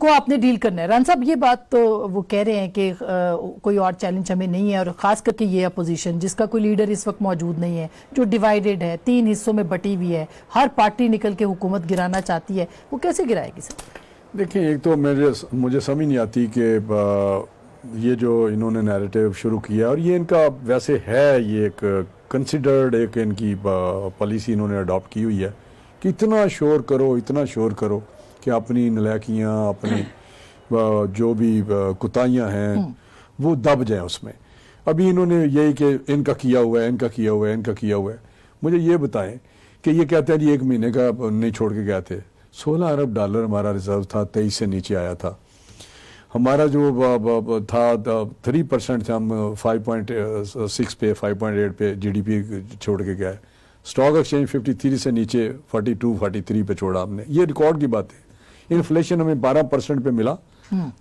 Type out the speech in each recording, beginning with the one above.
को आपने डील करना है। रान साहब, ये बात तो वो कह रहे हैं कि कोई और चैलेंज हमें नहीं है, और खास करके ये अपोजिशन जिसका कोई लीडर इस वक्त मौजूद नहीं है, जो डिवाइडेड है, 3 हिस्सों में बटी हुई है, हर पार्टी निकल के हुकूमत गिराना चाहती है, वो कैसे गिराएगी सर? देखिए, एक तो मुझे समझ नहीं आती कि ये जो इन्होंने नैरेटिव शुरू किया, और ये इनका वैसे है, ये एक कंसिडर्ड एक इनकी पॉलिसी इन्होंने अडॉप्ट की हुई है कि इतना शोर करो कि अपनी नलायकियाँ, अपनी जो भी कुताइयाँ हैं वो दब जाएं उसमें। अभी इन्होंने यही कि इनका किया हुआ है। मुझे ये बताएं कि ये कहते हैं जी 1 महीने का नहीं छोड़ के गए थे। $16 अरब हमारा रिजर्व था, 23 से नीचे आया था। हमारा जो था 3% थे, हम 5.6 पे 5.8 पे GDP छोड़ के गए। स्टॉक एक्सचेंज 53 से नीचे 42-43 पे छोड़ा हमने। ये रिकॉर्ड की बात है। इन्फ्लेशन हमें 12% पे मिला,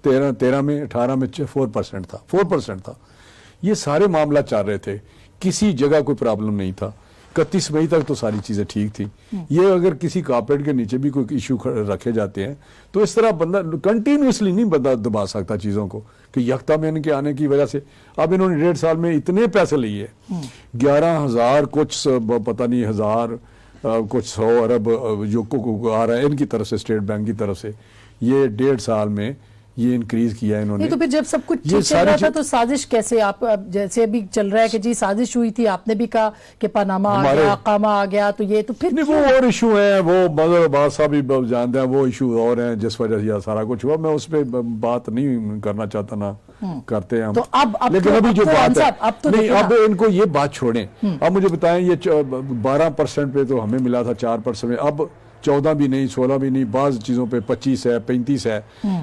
13 में 18 में 4% था। ये सारे मामला चल रहे थे, किसी जगह कोई प्रॉब्लम नहीं था। 31 मई तक तो सारी चीजें ठीक थी। ये अगर किसी कारपेट के नीचे भी कोई इशू रखे जाते हैं तो इस तरह बंदा कंटिन्यूसली नहीं बंदा दबा सकता चीजों को कि यकता में इनके आने की वजह से। अब इन्होंने 1.5 साल में इतने पैसे लिए, 11,000 कुछ पता नहीं हजार कुछ 100 अरब जो आ रहा है इनकी तरफ से, स्टेट बैंक की तरफ से। ये 1.5 साल में ये इंक्रीज किया इन्होंने। तो फिर जब सब कुछ ठीक चल रहा था तो साजिश कैसे? आप जैसे अभी चल रहा है कि जी साजिश हुई थी, आपने भी कहा कि पनामा आ गया, कामा आ गया, तो ये तो फिर नहीं, वो और इशू है, वो मदर अब्बास साहब भी जानते हैं, वो इशू और हैं जिस वजह से यह सारा कुछ हुआ। मैं उस पर बात नहीं करना चाहता, ना करते हैं हम। तो अब लेकिन अभी जो बात है, नहीं, अब इनको ये बात छोड़ें। अब मुझे बताएं, ये 12% पे तो हमें मिला था, 4% में, अब 14 भी नहीं, 16 भी नहीं, बाज चीजों पे 25 है, 35 है।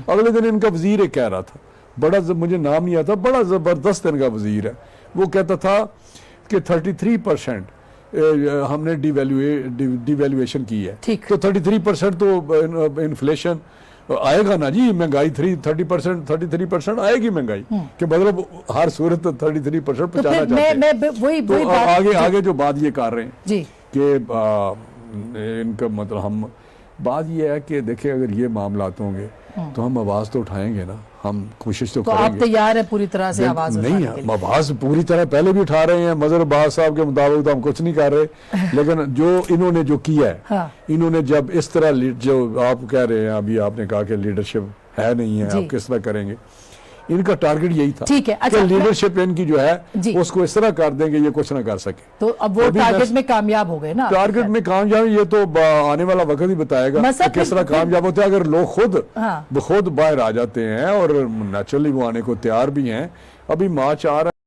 अगले दिन इनका वजीर एक कह रहा था, बड़ा मुझे नाम नहीं आता, बड़ा जबरदस्त इनका वजीर है, वो कहता था कि 33% हमने डिवैल्यूएशन की है। तो 33% तो इन्फ्लेशन आएगा ना जी, महंगाई 33% आएगी महंगाई, कि मतलब हर सूरत 33% पहुंचाना चाहते हैं। तो आगे जो बात ये कर रहे हैं कि इनका मतलब, हम बात ये है कि देखिए, अगर ये मामला होंगे तो हम आवाज तो उठाएंगे ना, हम कोशिश तो करेंगे। आप तैयार है पूरी तरह से आवाज उठाने के लिए? नहीं, आवाज पूरी तरह पहले भी उठा रहे हैं। मजहर अब्बास साहब के मुताबिक तो हम कुछ नहीं कर रहे, लेकिन जो इन्होंने जो किया है, हाँ। इन्होंने जब इस तरह जो आप कह रहे हैं, अभी आपने कहा कि लीडरशिप है नहीं है, आप किस तरह करेंगे, इनका टारगेट यही था। ठीक है, अच्छा, लीडरशिप इनकी जो है उसको इस तरह कर देंगे ये कुछ ना कर सके। तो अब वो टारगेट में कामयाब हो गए ना? टारगेट में कामयाब, ये तो आने वाला वक्त ही बताएगा कि किस तरह कामयाब होते हैं। अगर लोग खुद बाहर आ जाते हैं, और नेचुरली वो आने को तैयार भी हैं। अभी मार्च आ रहा है।